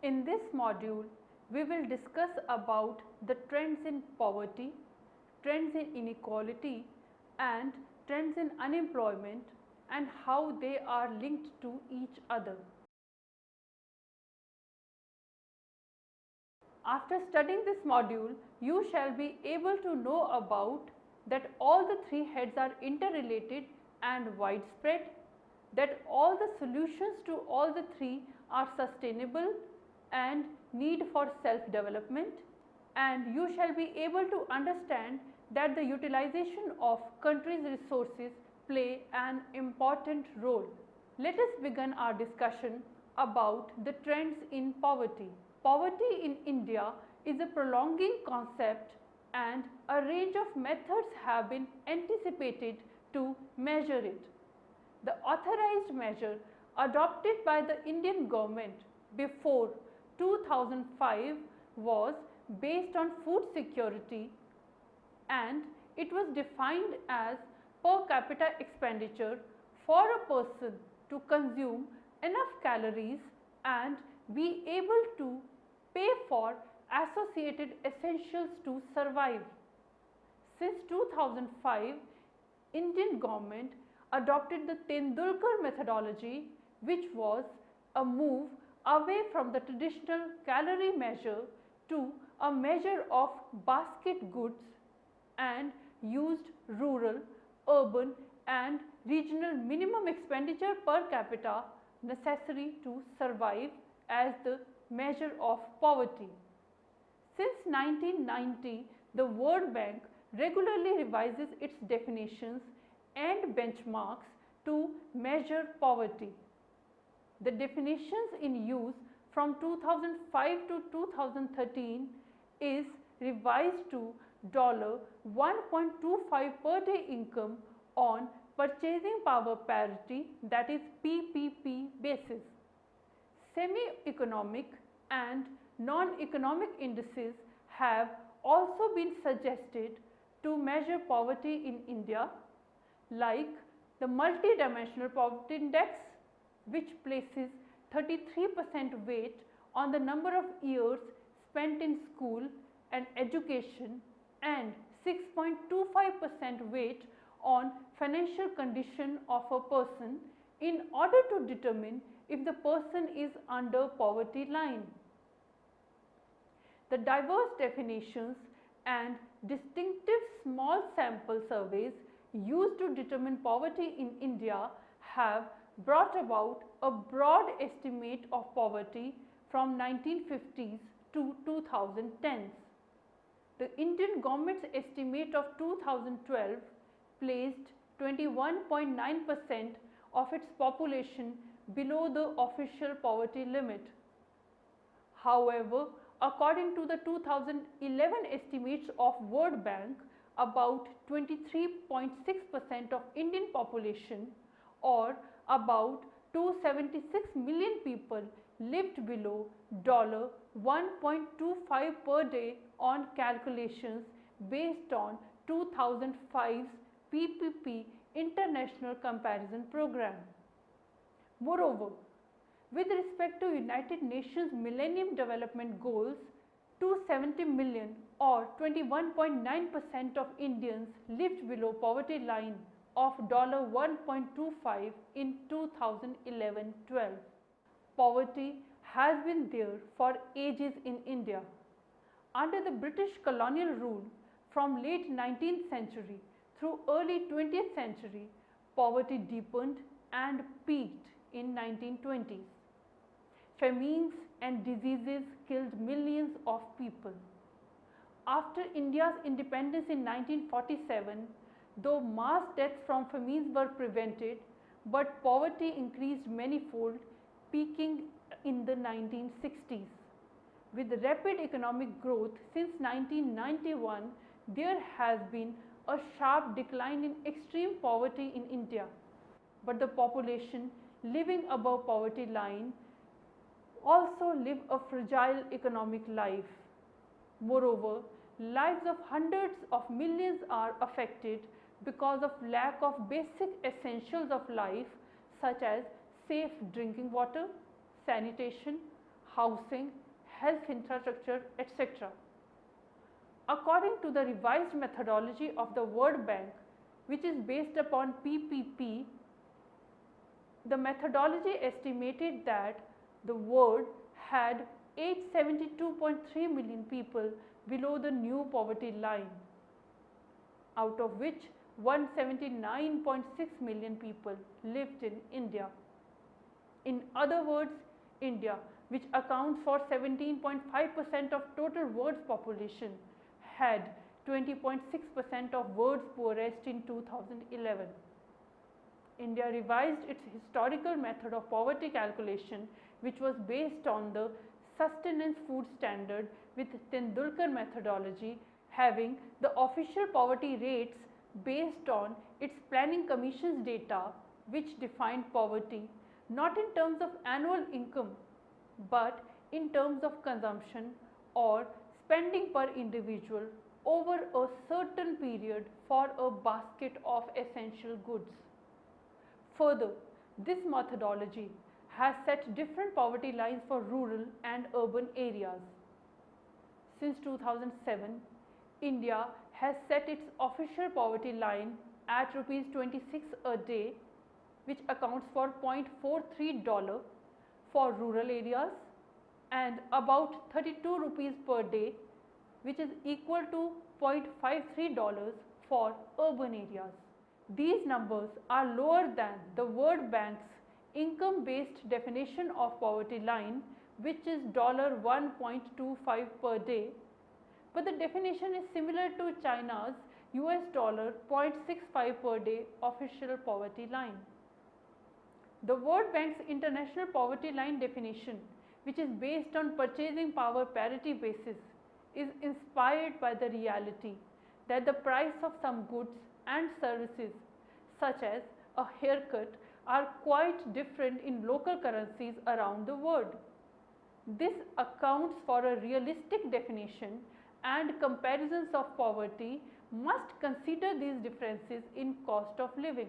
In this module, we will discuss about the trends in poverty, trends in inequality and trends in unemployment and how they are linked to each other. After studying this module, you shall be able to know about that all the three heads are interrelated and widespread, that all the solutions to all the three are sustainable and need for self-development, and you shall be able to understand that the utilization of country's resources play an important role. Let us begin our discussion about the trends in poverty. Poverty in India is a prolonging concept and a range of methods have been anticipated to measure it. The authorized measure adopted by the Indian government before 2005 was based on food security, and it was defined as per capita expenditure for a person to consume enough calories and be able to pay for associated essentials to survive. Since 2005, Indian government adopted the Tendulkar methodology, which was a move away from the traditional calorie measure to a measure of basket goods and used rural, urban and regional minimum expenditure per capita necessary to survive as the measure of poverty. Since 1990, the World Bank regularly revises its definitions and benchmarks to measure poverty. The definitions in use from 2005 to 2013 is revised to $1.25 per day income on purchasing power parity, that is PPP basis. Semi-economic and non-economic indices have also been suggested to measure poverty in India, like the multi-dimensional poverty index, which places 33% weight on the number of years spent in school and education and 6.25% weight on financial condition of a person in order to determine if the person is under poverty line. The diverse definitions and distinctive small sample surveys used to determine poverty in India have brought about a broad estimate of poverty from 1950s to 2010s. The Indian government's estimate of 2012 placed 21.9% of its population below the official poverty limit. However, according to the 2011 estimates of World Bank, about 23.6% of Indian population, or about 276 million people, lived below $1.25 per day on calculations based on 2005's PPP International Comparison Program. Moreover, with respect to United Nations Millennium Development Goals, 270 million or 21.9% of Indians lived below poverty line of $1.25 in 2011-12. Poverty has been there for ages in India. Under the British colonial rule from late 19th century through early 20th century, poverty deepened and peaked in 1920s. Famines and diseases killed millions of people. After India's independence in 1947, though mass deaths from famines were prevented, but poverty increased manifold, peaking in the 1960s. With rapid economic growth since 1991, there has been a sharp decline in extreme poverty in India, but the population living above poverty line also live a fragile economic life. Moreover, lives of hundreds of millions are affected because of lack of basic essentials of life such as safe drinking water, sanitation, housing, health infrastructure, etc. According to the revised methodology of the World Bank, which is based upon PPP, the methodology estimated that the world had 872.3 million people below the new poverty line, out of which 179.6 million people lived in India. In other words, India, which accounts for 17.5% of total world's population, had 20.6% of world's poorest in 2011. India revised its historical method of poverty calculation, which was based on the Sustenance Food Standard with Tendulkar methodology, having the official poverty rates based on its Planning Commission's data, which defined poverty not in terms of annual income but in terms of consumption or spending per individual over a certain period for a basket of essential goods. Further, this methodology has set different poverty lines for rural and urban areas. Since 2007, India has set its official poverty line at Rs 26 a day, which accounts for $0.43 for rural areas and about 32 rupees per day, which is equal to $0.53 for urban areas. These numbers are lower than the World Bank's income-based definition of poverty line, which is $1.25 per day, but the definition is similar to China's $0.65 per day official poverty line. The World Bank's international poverty line definition, which is based on purchasing power parity basis, is inspired by the reality that the price of some goods and services, such as a haircut, are quite different in local currencies around the world. This accounts for a realistic definition, and comparisons of poverty must consider these differences in cost of living.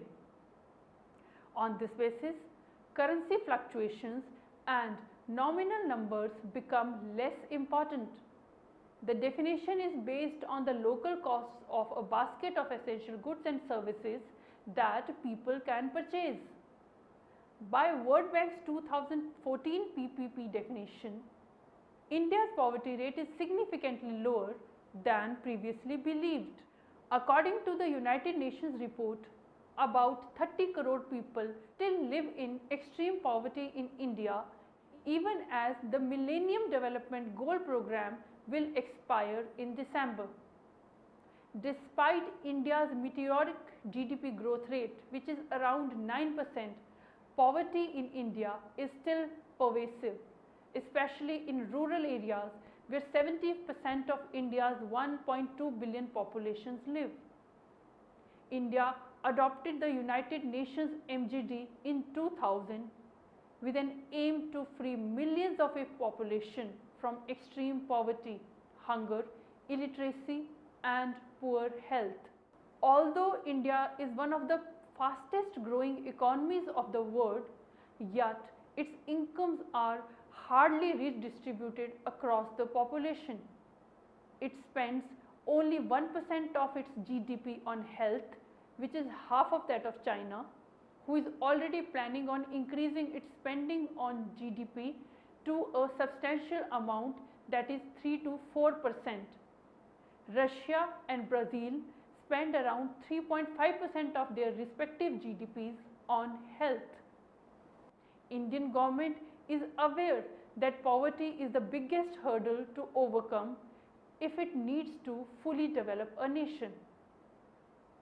On this basis, currency fluctuations and nominal numbers become less important. The definition is based on the local costs of a basket of essential goods and services that people can purchase. By World Bank's 2014 PPP definition, India's poverty rate is significantly lower than previously believed. According to the United Nations report, about 30 crore people still live in extreme poverty in India, even as the Millennium Development Goal program will expire in December. Despite India's meteoric GDP growth rate, which is around 9%, poverty in India is still pervasive, especially in rural areas where 70% of India's 1.2 billion populations live. India adopted the United Nations MGD in 2000 with an aim to free millions of its population from extreme poverty, hunger, illiteracy and poor health. Although India is one of the fastest growing economies of the world, yet its incomes are hardly redistributed across the population. It spends only 1% of its GDP on health, which is half of that of China, who is already planning on increasing its spending on GDP to a substantial amount, that is 3 to 4%. Russia and Brazil spend around 3.5% of their respective GDPs on health. Indian government is aware that poverty is the biggest hurdle to overcome if it needs to fully develop a nation.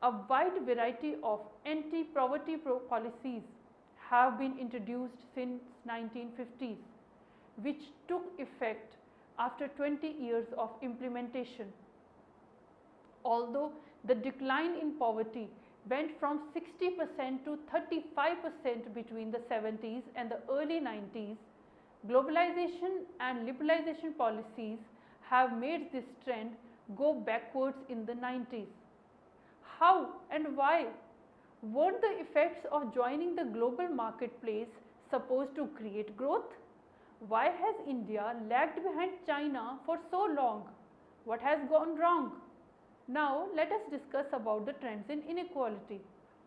A wide variety of anti-poverty policies have been introduced since 1950s, which took effect after 20 years of implementation. Although the decline in poverty went from 60% to 35% between the 70s and the early 90s, globalization and liberalization policies have made this trend go backwards in the 90s. How and why? Were the effects of joining the global marketplace supposed to create growth? Why has India lagged behind China for so long? What has gone wrong? Now let us discuss about the trends in inequality.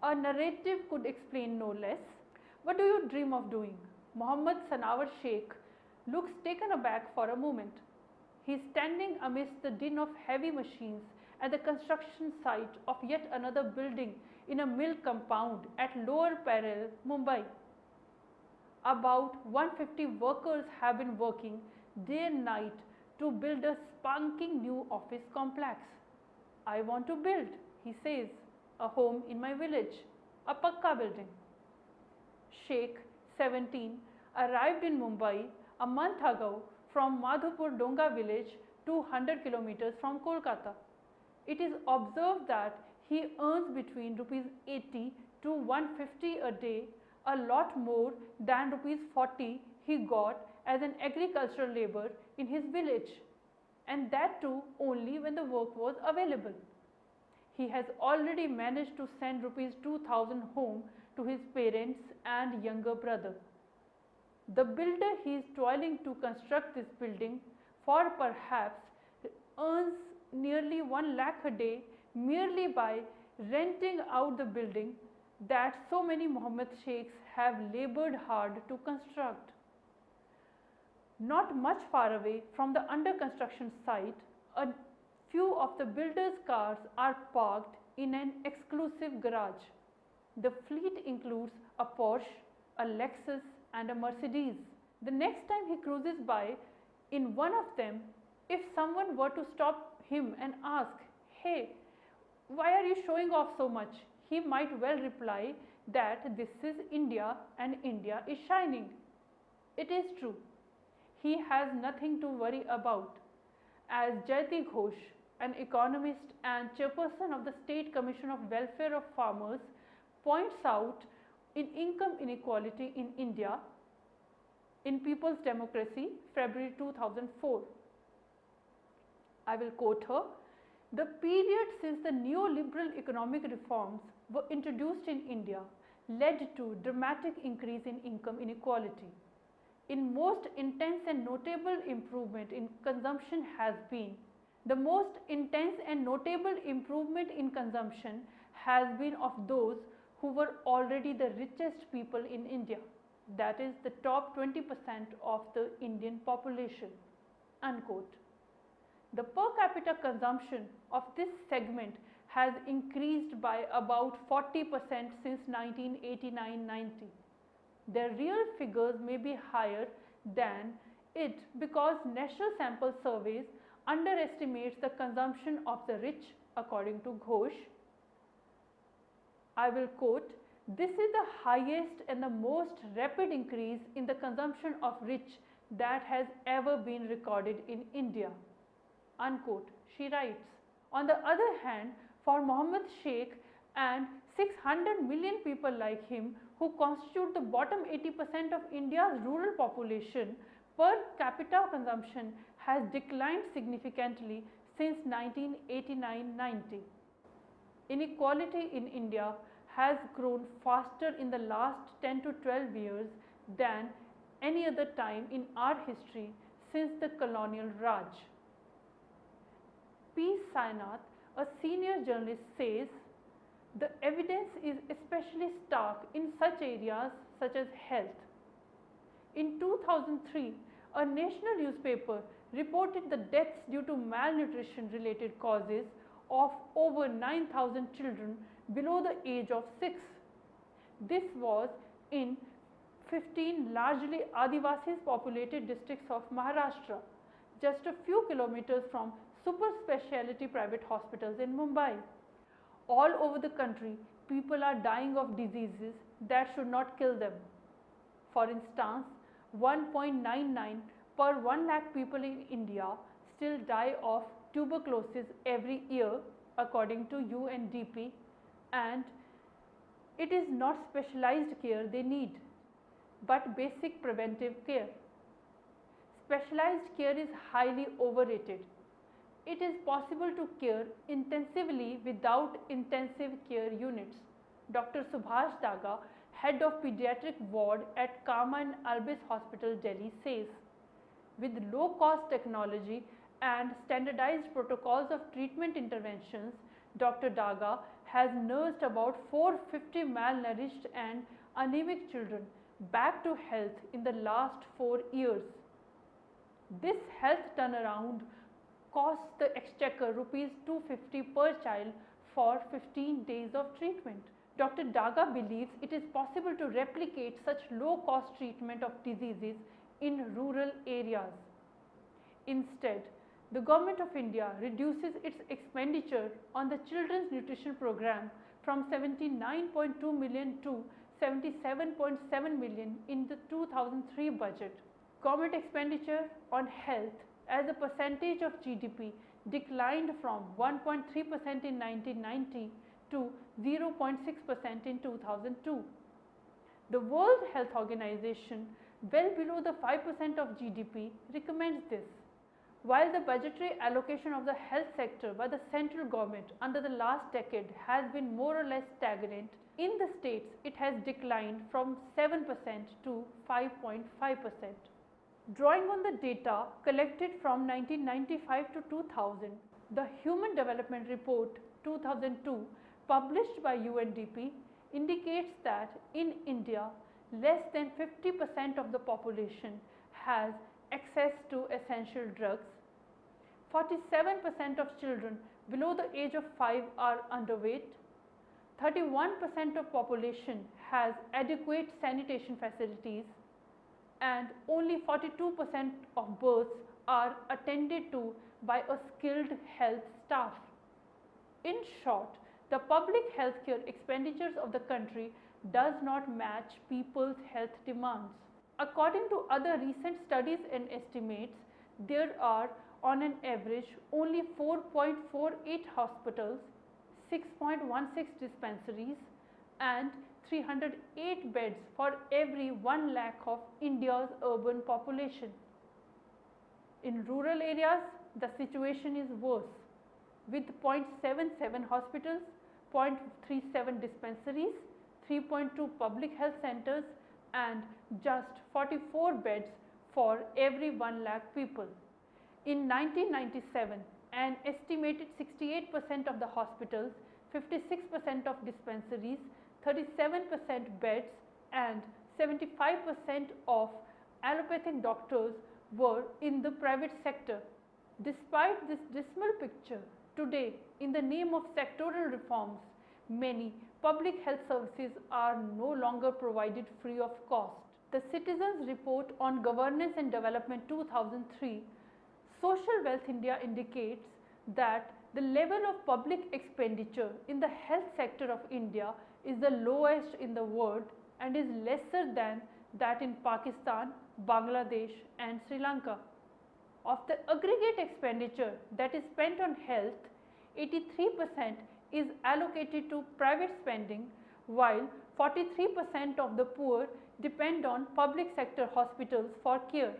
A narrative could explain no less. What do you dream of doing? Mohammad Sanawar Sheikh looks taken aback for a moment. He is standing amidst the din of heavy machines at the construction site of yet another building in a mill compound at Lower Parel, Mumbai. About 150 workers have been working day and night to build a spanking new office complex. I want to build, he says, a home in my village, a pakka building. Sheikh, 17, arrived in Mumbai a month ago from Madhupur Donga village 200 kilometers from Kolkata. It is observed that he earns between rupees 80 to 150 a day, a lot more than rupees 40 he got as an agricultural labor in his village, and that too only when the work was available. He has already managed to send rupees 2000 home to his parents and younger brother. The builder he is toiling to construct this building for perhaps earns nearly 1 lakh a day merely by renting out the building that so many Mohammed Sheikhs have labored hard to construct. Not much far away from the under construction site, a few of the builder's cars are parked in an exclusive garage. The fleet includes a Porsche, a Lexus and a Mercedes. The next time he cruises by in one of them, if someone were to stop him and ask, "Hey, why are you showing off so much?" he might well reply that this is India and India is shining. It is true. He has nothing to worry about. As Jayati Ghosh, an economist and chairperson of the State Commission of Welfare of Farmers, points out in Income Inequality in India in People's Democracy, February 2004. I will quote her. The period since the neoliberal economic reforms were introduced in India led to dramatic increase in income inequality. In most intense and notable improvement in consumption has been the most intense and notable improvement in consumption has been of those who were already the richest people in India, that is the top 20% of the Indian population, unquote. The per capita consumption of this segment has increased by about 40% since 1989-90. Their real figures may be higher than it because National Sample Surveys underestimates the consumption of the rich, according to Ghosh. I will quote, "This is the highest and the most rapid increase in the consumption of rich that has ever been recorded in India," unquote, she writes. On the other hand, for Mohammed Sheikh and 600 million people like him who constitute the bottom 80% of India's rural population, per capita consumption has declined significantly since 1989-90. Inequality in India has grown faster in the last 10 to 12 years than any other time in our history since the colonial Raj. P. Sainath, a senior journalist, says, the evidence is especially stark in such areas such as health. In 2003, a national newspaper reported the deaths due to malnutrition related causes of over 9,000 children below the age of 6. This was in 15 largely Adivasis populated districts of Maharashtra, just a few kilometers from super specialty private hospitals in Mumbai. All over the country, people are dying of diseases that should not kill them. For instance, 1.99 per 1 lakh people in India still die of tuberculosis every year, according to UNDP, and it is not specialized care they need, but basic preventive care. Specialized care is highly overrated. It is possible to care intensively without intensive care units. Dr. Subhash Daga head of pediatric ward at Kama and Albis Hospital, Delhi, says. With low-cost technology and standardized protocols of treatment interventions, Dr. Daga has nursed about 450 malnourished and anemic children back to health in the last 4 years. This health turnaround costs the exchequer rupees 250 per child for 15 days of treatment. Dr. Daga believes it is possible to replicate such low-cost treatment of diseases in rural areas. Instead, the Government of India reduces its expenditure on the Children's Nutrition Program from 79.2 million to 77.7 million in the 2003 budget. Government expenditure on health as a percentage of GDP declined from 1.3% in 1990 to 0.6% in 2002. The World Health Organization, well below the 5% of GDP, recommends this. While the budgetary allocation of the health sector by the central government under the last decade has been more or less stagnant, in the states it has declined from 7% to 5.5%. Drawing on the data collected from 1995 to 2000, the Human Development Report 2002 published by UNDP indicates that in India, less than 50% of the population has access to essential drugs. 47% of children below the age of 5 are underweight. 31% of population has adequate sanitation facilities, and only 42% of births are attended to by a skilled health staff. In short, the public healthcare expenditures of the country does not match people's health demands. According to other recent studies and estimates, there are on an average only 4.48 hospitals, 6.16 dispensaries and 308 beds for every 1 lakh of India's urban population. In rural areas, the situation is worse, with 0.77 hospitals, 0.37 dispensaries, 3.2 public health centers and just 44 beds for every 1 lakh people. In 1997, an estimated 68% of the hospitals, 56% of dispensaries, 37% beds and 75% of allopathic doctors were in the private sector. Despite this dismal picture, today in the name of sectoral reforms, many public health services are no longer provided free of cost. The Citizens Report on Governance and Development 2003, Social Wealth India indicates that the level of public expenditure in the health sector of India is the lowest in the world and is lesser than that in Pakistan, Bangladesh and Sri Lanka. Of the aggregate expenditure that is spent on health, 83% is allocated to private spending, while 43% of the poor depend on public sector hospitals for care.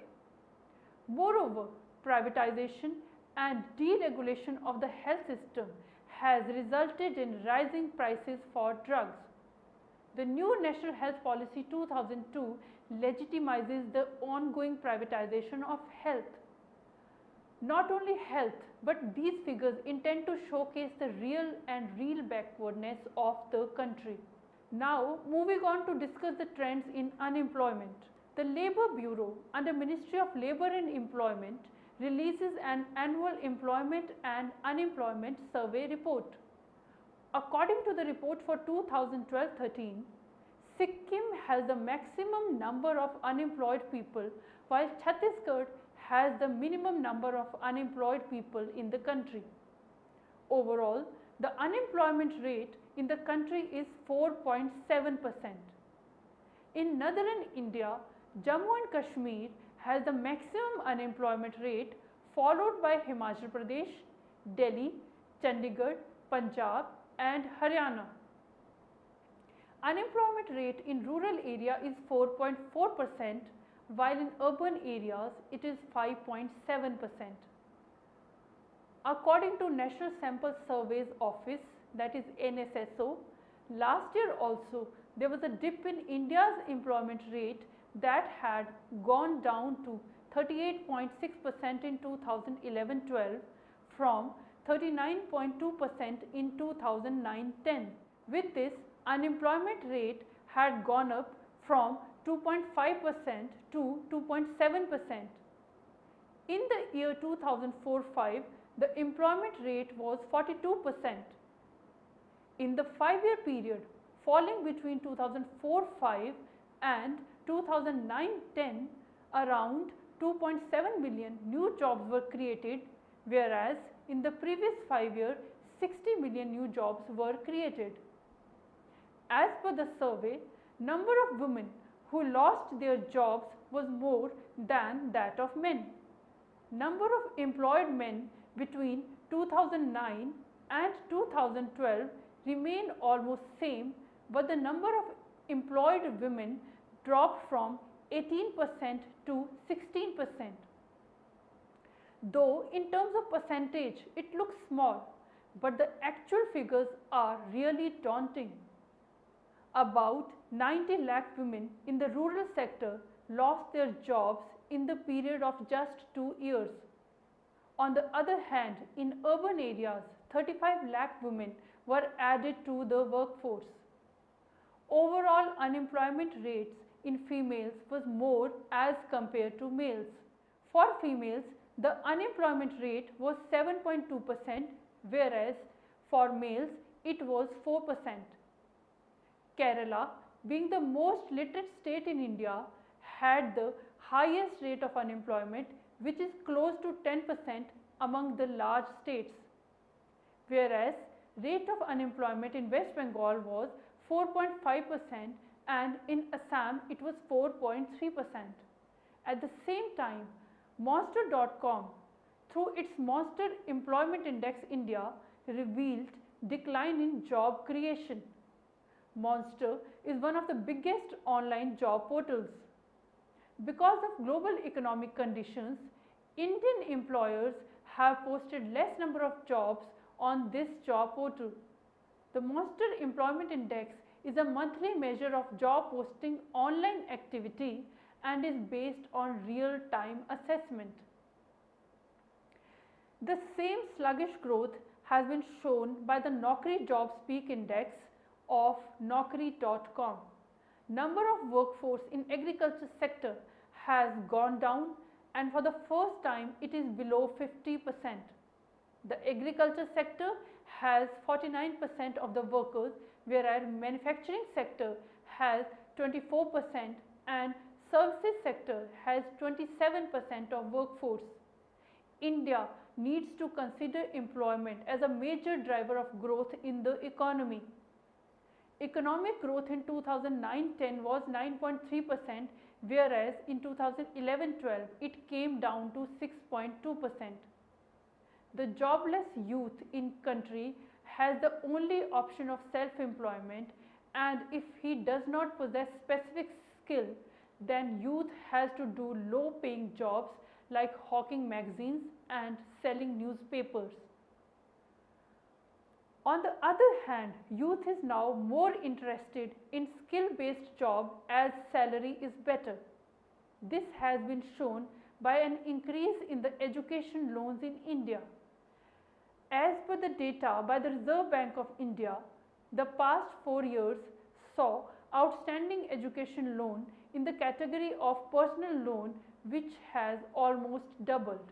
Moreover, privatization and deregulation of the health system has resulted in rising prices for drugs. The new National Health Policy 2002 legitimizes the ongoing privatization of health. Not only health, but these figures intend to showcase the real backwardness of the country. Now, moving on to discuss the trends in unemployment. The Labour Bureau under Ministry of Labour and Employment releases an annual employment and unemployment survey report. According to the report for 2012-13, Sikkim has the maximum number of unemployed people, while Chhattisgarh has the minimum number of unemployed people in the country. Overall, the unemployment rate in the country is 4.7%. In northern India, Jammu and Kashmir has the maximum unemployment rate, followed by Himachal Pradesh, Delhi, Chandigarh, Punjab and Haryana. Unemployment rate in rural area is 4.4%, while in urban areas it is 5.7%. According to National Sample Surveys Office, that is NSSO, Last year also, there was a dip in India's employment rate that had gone down to 38.6% in 2011-12 from 39.2% in 2009-10. With this, unemployment rate had gone up from 2.5% to 2.7%. In the year 2004-05, the employment rate was 42%. In the 5-year period falling between 2004-05 and 2009-10, around 2.7 million new jobs were created, whereas in the previous 5-year, 60 million new jobs were created. As per the survey, number of women who lost their jobs was more than that of men. Number of employed men between 2009 and 2012 remained almost same, but the number of employed women dropped from 18% to 16%. Though in terms of percentage it looks small, but the actual figures are really daunting. About 90 lakh women in the rural sector lost their jobs in the period of just 2 years. On the other hand, in urban areas, 35 lakh women were added to the workforce. Overall unemployment rates in females was more as compared to males. For females, the unemployment rate was 7.2%, whereas for males it was 4%. Kerala, being the most literate state in India, had the highest rate of unemployment, which is close to 10% among the large states, whereas rate of unemployment in West Bengal was 4.5% and in Assam it was 4.3%. At the same time, Monster.com, through its Monster Employment Index India, revealed decline in job creation. Monster is one of the biggest online job portals. Because of global economic conditions, Indian employers have posted less number of jobs on this job portal. The Monster Employment Index is a monthly measure of job posting online activity and is based on real-time assessment. The same sluggish growth has been shown by the Naukri Jobs Peak Index of Naukri.com. Number of workforce in agriculture sector has gone down and for the first time it is below 50%. The agriculture sector has 49% of the workers, whereas manufacturing sector has 24% and services sector has 27% of workforce. India needs to consider employment as a major driver of growth in the economy. Economic growth in 2009-10 was 9.3%, whereas in 2011-12 it came down to 6.2%. The jobless youth in country has the only option of self-employment, and if he does not possess specific skill, then youth has to do low-paying jobs like hawking magazines and selling newspapers. On the other hand, youth is now more interested in skill-based job as salary is better. This has been shown by an increase in the education loans in India. As per the data by the Reserve Bank of India, the past 4 years saw outstanding education loan in the category of personal loan, which has almost doubled.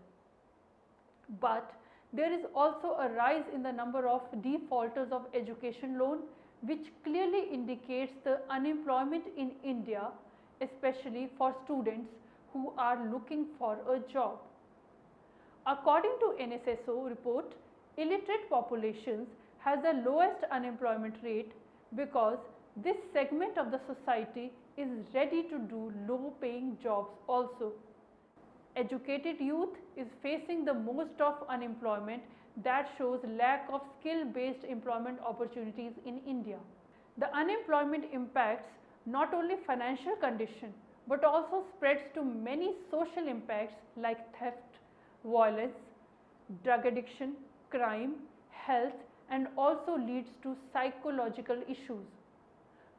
But there is also a rise in the number of defaulters of education loan, which clearly indicates the unemployment in India, especially for students who are looking for a job. According to NSSO report, illiterate populations has the lowest unemployment rate because this segment of the society is ready to do low-paying jobs also. Educated youth is facing the most of unemployment, that shows lack of skill-based employment opportunities in India. The unemployment impacts not only financial condition but also spreads to many social impacts like theft, violence, drug addiction, crime, health and also leads to psychological issues.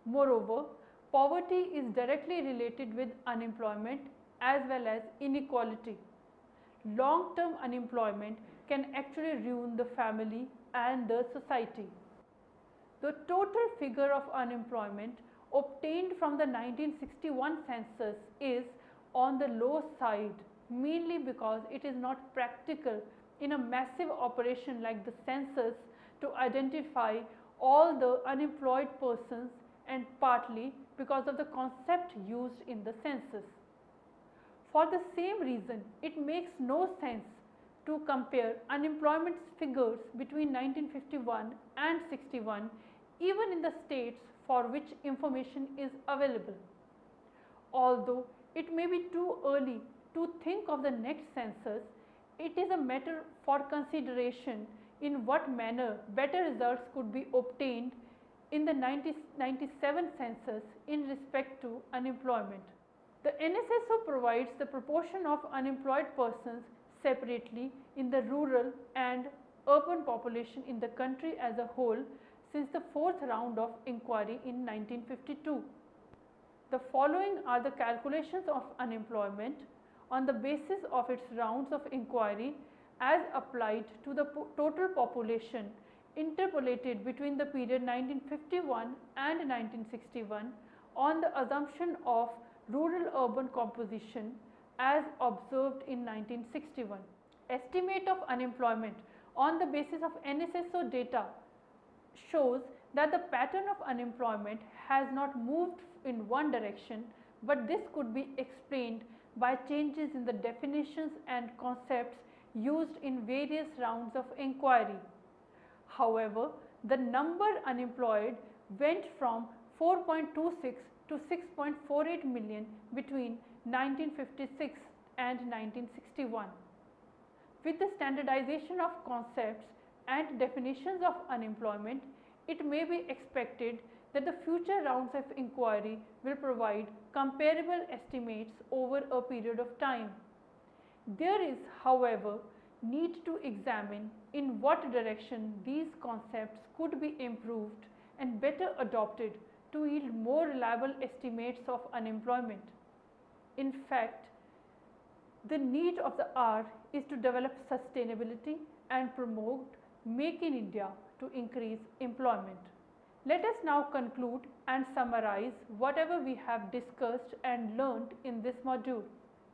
Moreover, poverty is directly related with unemployment as well as inequality. Long-term unemployment can actually ruin the family and the society. The total figure of unemployment obtained from the 1961 census is on the low side, mainly because it is not practical in a massive operation like the census to identify all the unemployed persons, and partly because of the concept used in the census. For the same reason, it makes no sense to compare unemployment figures between 1951 and 61 even in the states for which information is available. Although it may be too early to think of the next census, it is a matter for consideration in what manner better results could be obtained in the 1997 census in respect to unemployment. The NSSO provides the proportion of unemployed persons separately in the rural and urban population in the country as a whole since the fourth round of inquiry in 1952. The following are the calculations of unemployment on the basis of its rounds of inquiry as applied to the total population interpolated between the period 1951 and 1961 on the assumption of rural-urban composition as observed in 1961. Estimate of unemployment on the basis of NSSO data shows that the pattern of unemployment has not moved in one direction, but this could be explained by changes in the definitions and concepts used in various rounds of inquiry. However, the number unemployed went from 4.26 to 6.48 million between 1956 and 1961. With the standardization of concepts and definitions of unemployment, it may be expected that the future rounds of inquiry will provide comparable estimates over a period of time. There is, however, need to examine in what direction these concepts could be improved and better adopted to yield more reliable estimates of unemployment. In fact, the need of the hour is to develop sustainability and promote Make in India to increase employment. Let us now conclude and summarize whatever we have discussed and learned in this module.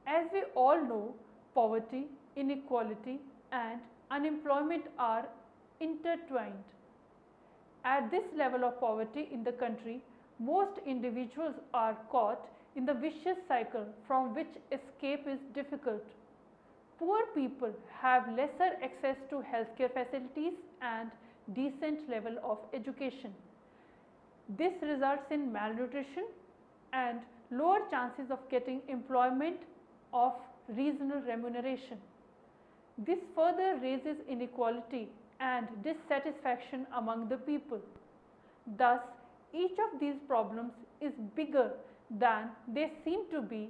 As we all know, poverty, inequality and unemployment are intertwined. At this level of poverty in the country, most individuals are caught in the vicious cycle from which escape is difficult. Poor people have lesser access to healthcare facilities and decent level of education. This results in malnutrition and lower chances of getting employment of reasonable remuneration. This further raises inequality and dissatisfaction among the people. Thus, each of these problems is bigger than they seem to be,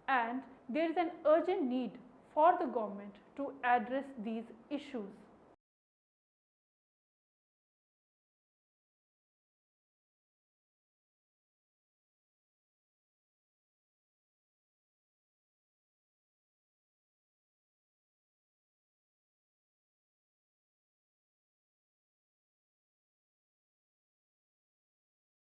and there is an urgent need for the government to address these issues.